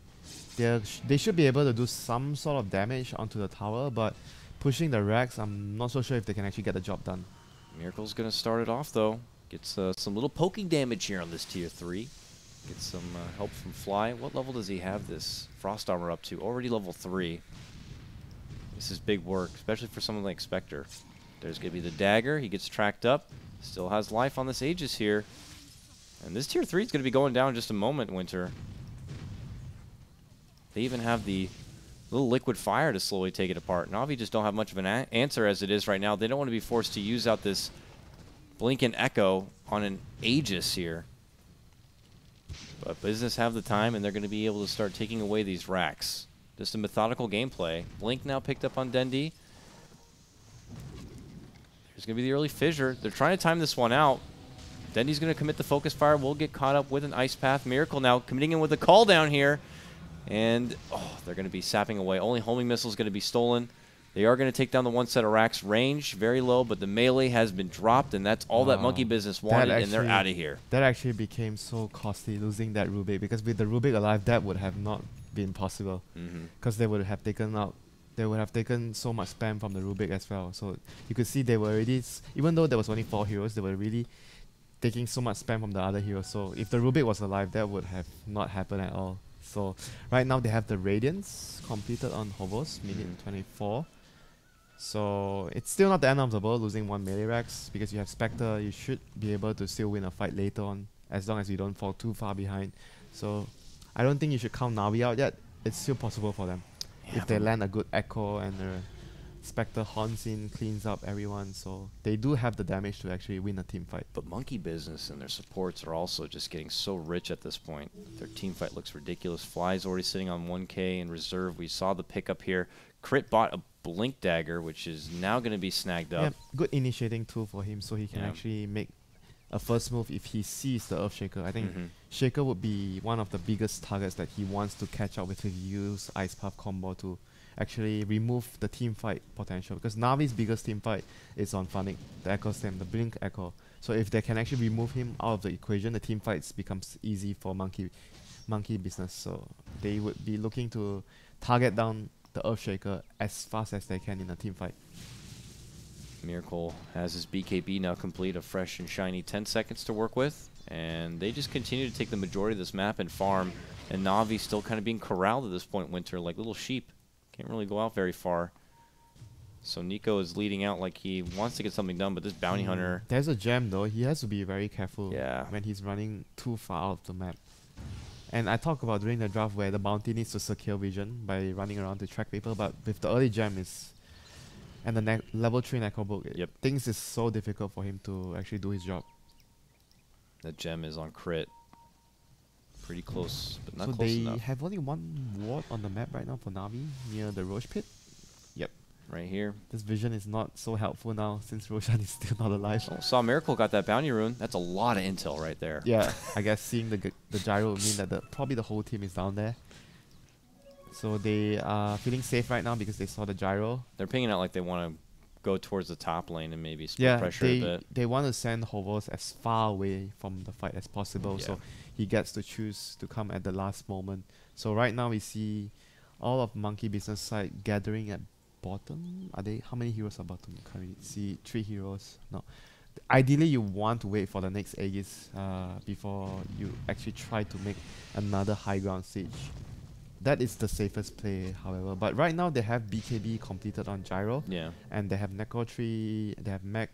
They should be able to do some sort of damage onto the tower, but pushing the Rex, I'm not so sure if they can actually get the job done. Miracle's going to start it off, though. Gets some little poking damage here on this tier 3. Gets some help from Fly. What level does he have this Frost Armor up to? Already level 3. This is big work, especially for someone like Spectre. There's going to be the dagger. He gets tracked up. Still has life on this Aegis here. And this tier 3 is going to be going down in just a moment, WinteR. They even have the little liquid fire to slowly take it apart. Na'Vi just don't have much of an answer as it is right now. They don't want to be forced to use out this Blink and Echo on an Aegis here. But Business have the time, and they're going to be able to start taking away these racks. Just a methodical gameplay. Blink now picked up on Dendy. There's going to be the early Fissure. They're trying to time this one out. Dendy's going to commit the Focus Fire. Will get caught up with an Ice Path. Miracle now committing in with a call down here. And, they're going to be sapping away. Only homing missile is going to be stolen. They are going to take down the one set of racks. Range, very low, but the melee has been dropped, and that's all that Monkey Business wanted, and they're out of here. That actually became so costly, losing that Rubik, because with the Rubik alive, that would have not been possible. Because they would have taken so much spam from the Rubik as well. So you could see they were already, even though there was only 4 heroes, they were really taking so much spam from the other heroes. So if the Rubik was alive, that would have not happened at all. So right now they have the Radiance completed on Hovos, minute 24. So it's still not the end of the world losing 1 melee Rex, because you have Spectre. You should be able to still win a fight later on, as long as you don't fall too far behind. So I don't think you should count Na'Vi out yet. It's still possible for them if they land a good Echo and a Spectre haunts in, cleans up everyone, so they do have the damage to actually win a team fight. But Monkey Business and their supports are also just getting so rich at this point. Their team fight looks ridiculous. Fly's already sitting on 1K in reserve. We saw the pickup here. Crit bought a Blink Dagger, which is now going to be snagged up. Yeah, good initiating tool for him, so he can actually make a first move if he sees the Earthshaker. I think Shaker would be one of the biggest targets that he wants to catch up with if he use Ice Path combo to actually remove the team fight potential, because Navi's biggest team fight is on Funnick, the Echo Stem, the Blink Echo. So if they can actually remove him out of the equation, the team fights becomes easy for Monkey Business. So they would be looking to target down the Earthshaker as fast as they can in a team fight. Miracle has his BKB now complete, a fresh and shiny 10 seconds to work with, and they just continue to take the majority of this map and farm, and Navi still kind of being corralled at this point, WinteR, like little sheep. Can't really go out very far. So Nico is leading out like he wants to get something done, but this bounty hunter... There's a gem though, he has to be very careful when he's running too far out of the map. And I talked about during the draft where the bounty needs to secure vision by running around to track people, but with the early gem and the level 3 Necrobook, things is so difficult for him to actually do his job. That gem is on crit. Pretty close, but not so close enough. They have only one ward on the map right now for Navi, near the Roche pit. Yep. Right here. This vision is not so helpful now since Roshan is still not alive. Oh, saw Miracle got that bounty rune. That's a lot of intel right there. Yeah, I guess seeing the gyro would mean that probably the whole team is down there. So they are feeling safe right now because they saw the gyro. They're pinging out like they want to go towards the top lane and maybe split pressure a bit. They want to send Hovos as far away from the fight as possible, so he gets to choose to come at the last moment. So right now we see all of Monkey Business side gathering at bottom. How many heroes are bottom? Can we see 3 heroes? No. Ideally you want to wait for the next Aegis before you actually try to make another high ground siege. That is the safest play, however. But right now they have BKB completed on Gyro. Yeah. And they have Necro Tree, they have Mech.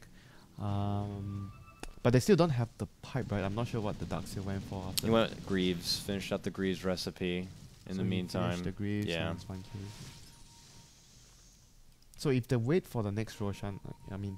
But they still don't have the pipe, right? I'm not sure what the Darkseer went for after. He went Greaves, finished out the Greaves recipe in the meantime. The Greaves, yeah. So if they wait for the next Roshan, I mean,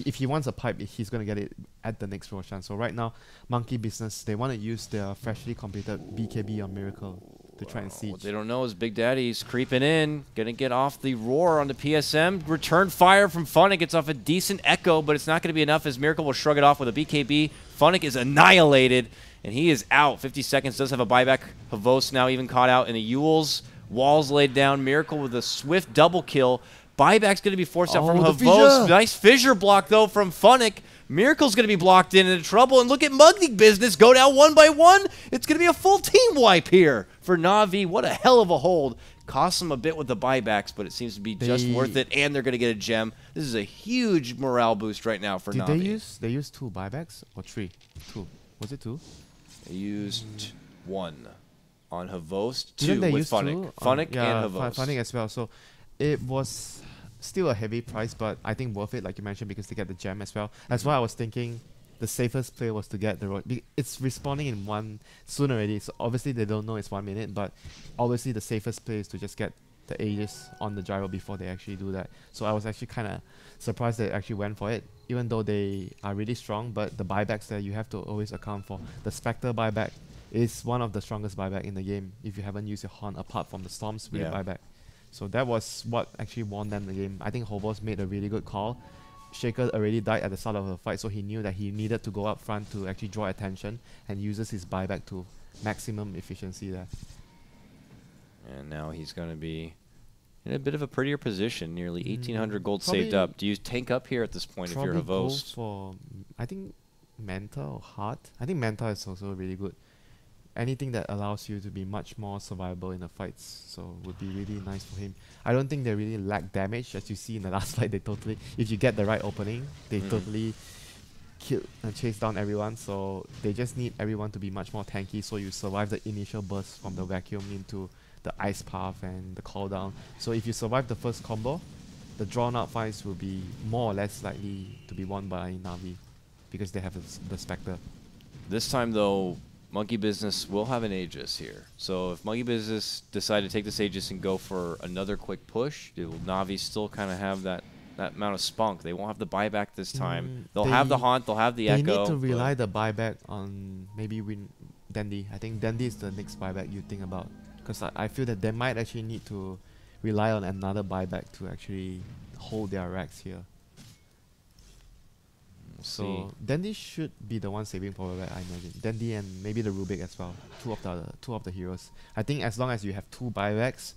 if he wants a pipe, he's going to get it at the next Roshan. So right now, Monkey Business, they want to use their freshly completed BKB on Miracle to try and siege. What they don't know is Big Daddy's creeping in, gonna get off the roar on the PSM. Return fire from Funnick. Gets off a decent echo, but it's not gonna be enough as Miracle will shrug it off with a BKB. Funnick is annihilated, and he is out. 50 seconds, does have a buyback. Havos now even caught out in the Yules. Walls laid down. Miracle with a swift double kill. Buyback's gonna be forced out from Havos. Nice fissure block though from Funnick. Miracle's going to be blocked into trouble, and look at Monkey Business go down 1 by 1. It's going to be a full team wipe here for Na'Vi. What a hell of a hold. Costs them a bit with the buybacks, but it seems to be just worth it, and they're going to get a gem. This is a huge morale boost right now for Na'Vi. Did they use 2 buybacks or 3? 2. Was it 2? They used 1 on Havos, 2 with Funnick. Funnick and Havos. Funnick as well. So it was still a heavy price, but I think worth it, like you mentioned, because they get the gem as well. That's why I was thinking the safest play was to get the road. It's respawning in 1 soon already, so obviously they don't know it's 1 minute, but obviously the safest play is to just get the Aegis on the gyro before they actually do that. So I was actually kind of surprised they actually went for it, even though they are really strong, but the buybacks there you have to always account for. The Spectre buyback is one of the strongest buyback in the game if you haven't used your horn apart from the Storm Spirit buyback. So that was what actually won them the game. I think Hovos made a really good call. Shaker already died at the start of the fight, so he knew that he needed to go up front to actually draw attention and uses his buyback to maximum efficiency there. And now he's going to be in a bit of a prettier position, nearly 1,800 gold saved up. Do you tank up here at this point if you're Havos? For, I think, Manta or Heart. I think Manta is also really good. Anything that allows you to be much more survivable in the fights, so would be really nice for him. I don't think they really lack damage, as you see in the last fight. They totally, if you get the right opening, they totally kill and chase down everyone. So they just need everyone to be much more tanky, so you survive the initial burst from the vacuum into the ice path and the call down. So if you survive the first combo, the drawn out fights will be more or less likely to be won by Na'Vi because they have the Spectre. This time though, Monkey Business will have an Aegis here. So if Monkey Business decide to take this Aegis and go for another quick push, will Na'Vi still kind of have that amount of spunk? They won't have the buyback this time. They'll have the Haunt, they'll have the Echo. They need to rely the buyback on maybe Dandy. I think Dandy is the next buyback you think about. Because I feel that they might actually need to rely on another buyback to actually hold their racks here. So Dandy should be the one saving power back, I imagine. Dandy and maybe the Rubik as well. Two of the heroes. I think as long as you have 2 buybacks,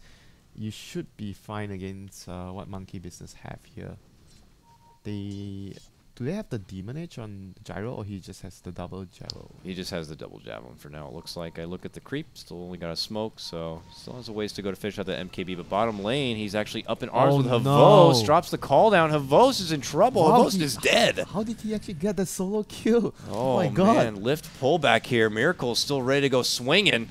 you should be fine against what Monkey Business have here. Do they have the Demon Edge on Gyro, or he just has the double Gyro? He just has the double Javelin for now, it looks like. I look at the creep, still only got a smoke, so still has a ways to go to finish out the MKB. But bottom lane, he's actually up in arms with Havos. No. Drops the call down. Havos is in trouble. Wow, Havos is dead. How did he actually get the solo kill? Oh my god. Man, lift pullback here. Miracle still ready to go swinging.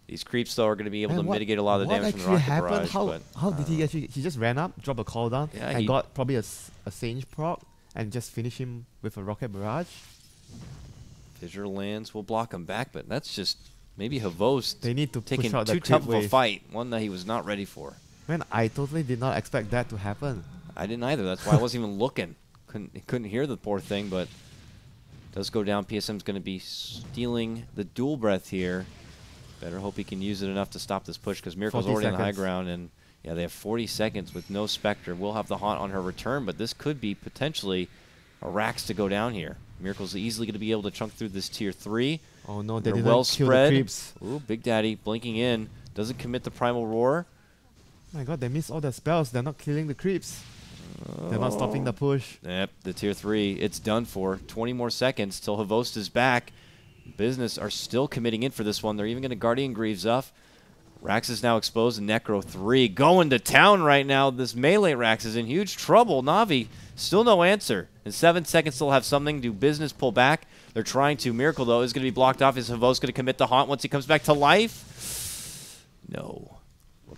These creeps, though, are going to be able to mitigate a lot of the damage from the rocket barrage. How did he actually... He just ran up, dropped a call down, and got probably a Sage proc, and just finish him with a rocket barrage. Fissure lands will block him back, but that's just maybe Havos they need to taking push out too tough of a fight, one that he was not ready for. Man, I totally did not expect that to happen. I didn't either. That's why I wasn't even looking. Couldn't hear the poor thing, but does go down. PSM's going to be stealing the dual breath here. Better hope he can use it enough to stop this push, because Miracle's already on the high ground, and yeah, they have 40 seconds with no Spectre. We'll have the Haunt on her return, but this could be potentially a Rax to go down here. Miracle's easily going to be able to chunk through this tier 3. Oh no, they didn't well kill spread. the creeps. Ooh, Big Daddy blinking in. Doesn't commit the Primal Roar. Oh my god, they missed all their spells. They're not killing the creeps. They're not stopping the push. Yep, the tier 3, it's done for. 20 more seconds till Havost is back. Business are still committing in for this one. They're even going to Guardian Greaves up. Rax is now exposed, and Necro 3 going to town right now. This melee Rax is in huge trouble. Na'Vi, still no answer. In 7 seconds, they'll have something. Do Business pull back? They're trying to. Miracle, though, is going to be blocked off. Is Havos going to commit the Haunt once he comes back to life? No.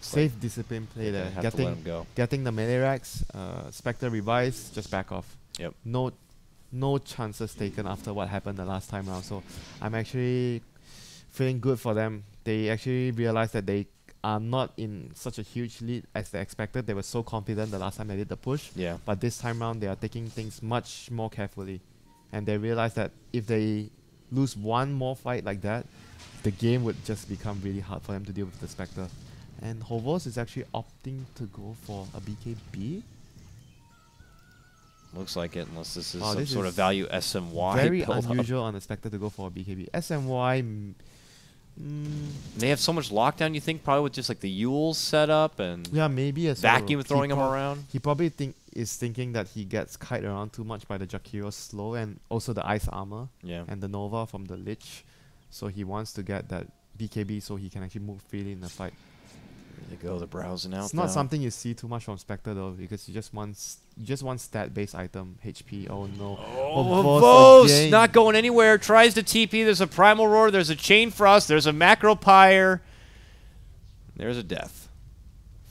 Safe discipline play there. Have to let him go. Getting the melee Rax, Spectre revives, just back off. Yep. No chances taken after what happened the last time around. So I'm actually feeling good for them. They actually realized that they are not in such a huge lead as they expected. They were so confident the last time they did the push. Yeah. But this time around, they are taking things much more carefully. And they realize that if they lose one more fight like that, the game would just become really hard for them to deal with the Spectre. And Hovos is actually opting to go for a BKB. Looks like it, unless this is Oh, some this sort of is value SMY. Very build-up. unusual on the Spectre to go for a BKB. SMY... They have so much lockdown, you think, probably with just like the Yules set up and yeah, maybe a vacuum throwing them around. He probably is thinking that he gets kite around too much by the Jakiro's slow and also the ice armor and the Nova from the Lich. So he wants to get that BKB so he can actually move freely in the fight. There they go, the browsing out. It's not something you see too much from Spectre though, because you just want stat-based item, HP. Oh no. Oh, Vos not going anywhere. Tries to TP. There's a Primal Roar. There's a Chain Frost. There's a Macro Pyre. There's a death.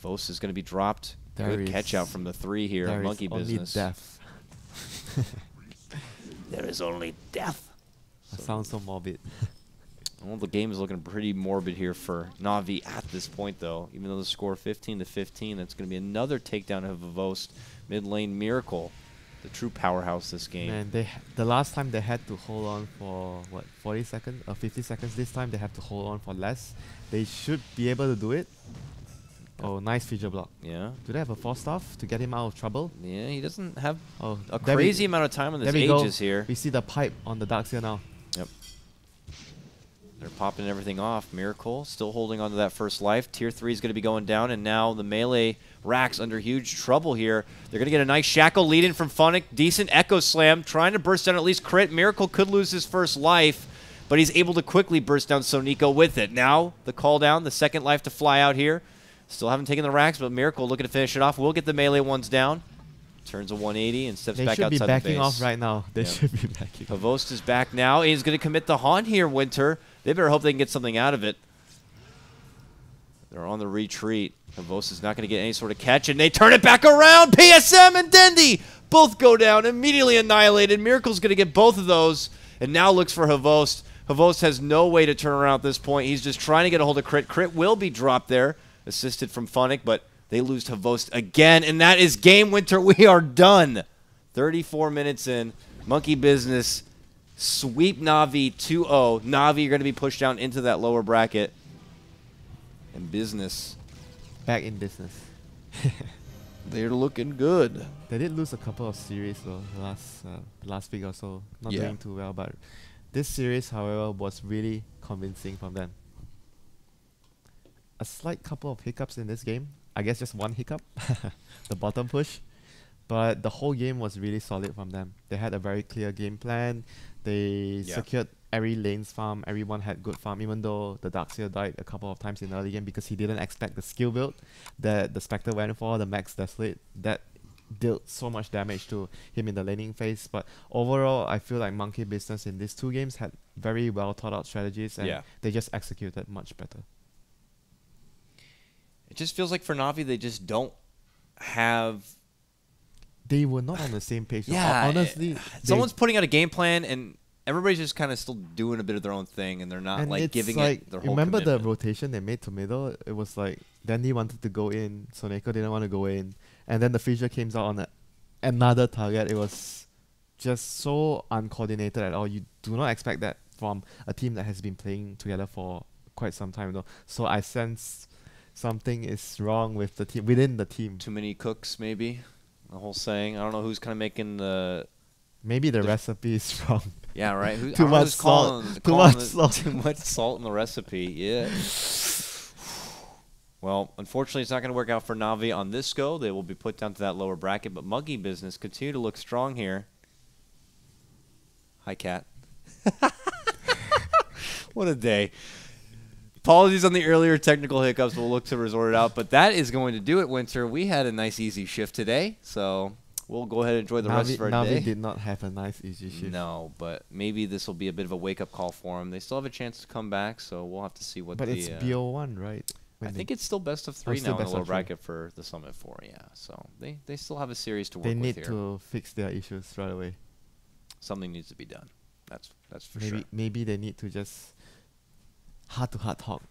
Vos is going to be dropped. Good catch out from the 3 here. Monkey Business. Death. There is only death. That sounds so morbid. Well, the game is looking pretty morbid here for Na'Vi at this point, though. Even though the score 15-15, that's going to be another takedown of Vavost. Mid lane Miracle, the true powerhouse this game. Man, the last time they had to hold on for what 40 seconds or 50 seconds. This time they have to hold on for less. They should be able to do it. Oh, nice feature block. Yeah. Do they have a 4-staff to get him out of trouble? Yeah, he doesn't have a there crazy amount of time on this Aegis here. We see the pipe on the Darkseer now. Yep. They're popping everything off. Miracle still holding on to that first life. Tier 3 is going to be going down, and now the melee Rax under huge trouble here. They're going to get a nice Shackle lead in from Funnick. Decent Echo Slam. Trying to burst down at least crit. Miracle could lose his first life, but he's able to quickly burst down Sonico with it. Now the call down, the second life to fly out here. Still haven't taken the Rax, but Miracle looking to finish it off. We'll get the melee ones down. Turns a 180 and steps back outside the base. They should be backing off right now. They should be backing off. Havost is back now. He's going to commit the Haunt here, WinteR. They better hope they can get something out of it. They're on the retreat. Havost is not going to get any sort of catch, and they turn it back around. PSM and Dendi both go down, immediately annihilated. Miracle's going to get both of those, and now looks for Havost. Havost has no way to turn around at this point. He's just trying to get a hold of Crit. Crit will be dropped there, assisted from Funnick, but they lose Havost again, and that is game, WinteR. We are done. 34 minutes in. Monkey Business sweep Na'Vi 2-0. Na'Vi are going to be pushed down into that lower bracket. And Business, Back in business. they're looking good. They did lose a couple of series though, last week or so. Not doing too well, but this series, however, was really convincing from them. A slight couple of hiccups in this game. I guess just one hiccup, the bottom push. But the whole game was really solid from them. They had a very clear game plan. They secured every lane's farm. Everyone had good farm, even though the Darkseer died a couple of times in the early game because he didn't expect the skill build that the Spectre went for, the Max Desolate. That dealt so much damage to him in the laning phase. But overall, I feel like Monkey Business in these two games had very well thought out strategies, and they just executed much better. It just feels like for Na'Vi, they just don't have... They were not on the same page. Yeah, honestly, someone's putting out a game plan, and everybody's just kind of still doing a bit of their own thing, and they're not like giving it their whole Remember commitment. the rotation they made to middle? It was like Dandy wanted to go in, Soneko didn't want to go in, and then the Fissure came out on another target. It was just so uncoordinated at all. You do not expect that from a team that has been playing together for quite some time though. So I sense something is wrong with the team, within the team. Too many cooks, maybe. The whole saying. I don't know who's kind of making the... Maybe the recipe is wrong. Yeah, right. Too much salt. Too much salt. Too much salt in the recipe. Yeah. Well, unfortunately, it's not going to work out for Na'Vi on this go. They will be put down to that lower bracket. But Monkey Business continue to look strong here. Hi, Cat. What a day. Apologies on the earlier technical hiccups. We'll look to resort it out. But that is going to do it, WinteR. We had a nice, easy shift today. So we'll go ahead and enjoy the rest of our day. Na'Vi did not have a nice, easy shift. No, but maybe this will be a bit of a wake-up call for them. They still have a chance to come back, so we'll have to see what But it's BO1, right? I think it's still best of 3 now in the lower bracket for the Summit 4, yeah. So they still have a series to work with here. They need to fix their issues right away. Something needs to be done. That's for sure. Maybe they need to just heart-to-heart talk.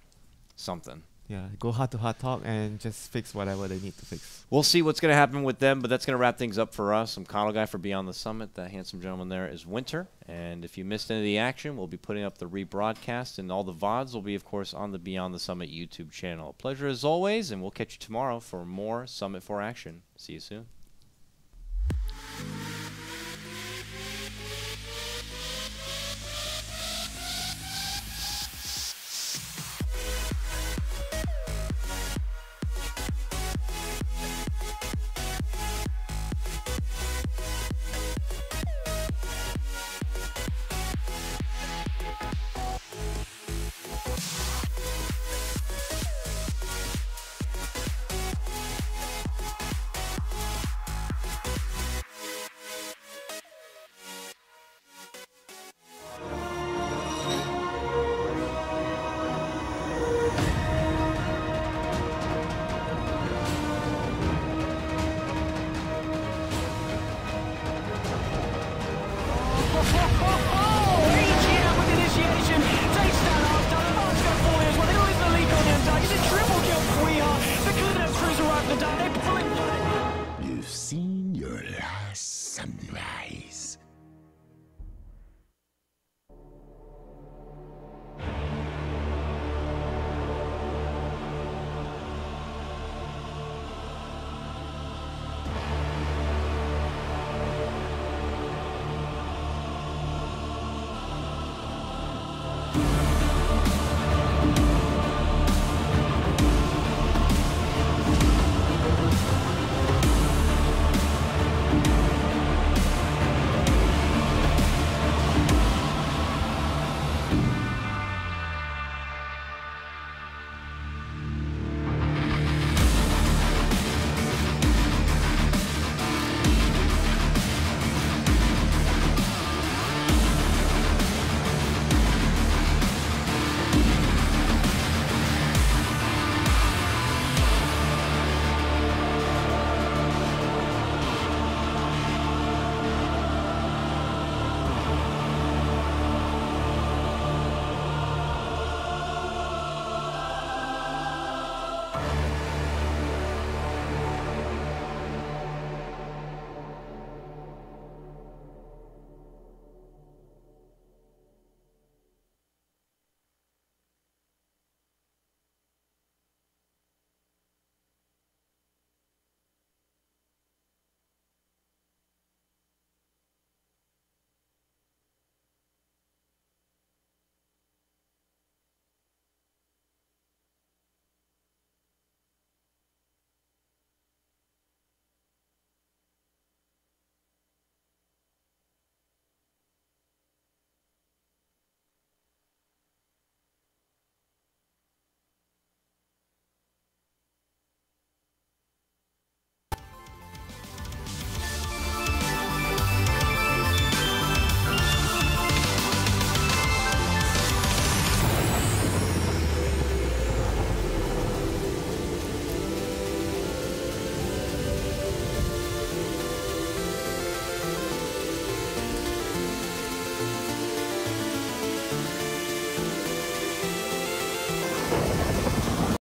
Something. Yeah, go heart-to-heart talk and just fix whatever they need to fix. We'll see what's going to happen with them, but that's going to wrap things up for us. I'm KotlGuy for Beyond the Summit. That handsome gentleman there is WinteR. And if you missed any of the action, we'll be putting up the rebroadcast, and all the VODs will be, of course, on the Beyond the Summit YouTube channel. A pleasure as always, and we'll catch you tomorrow for more Summit 4 action. See you soon.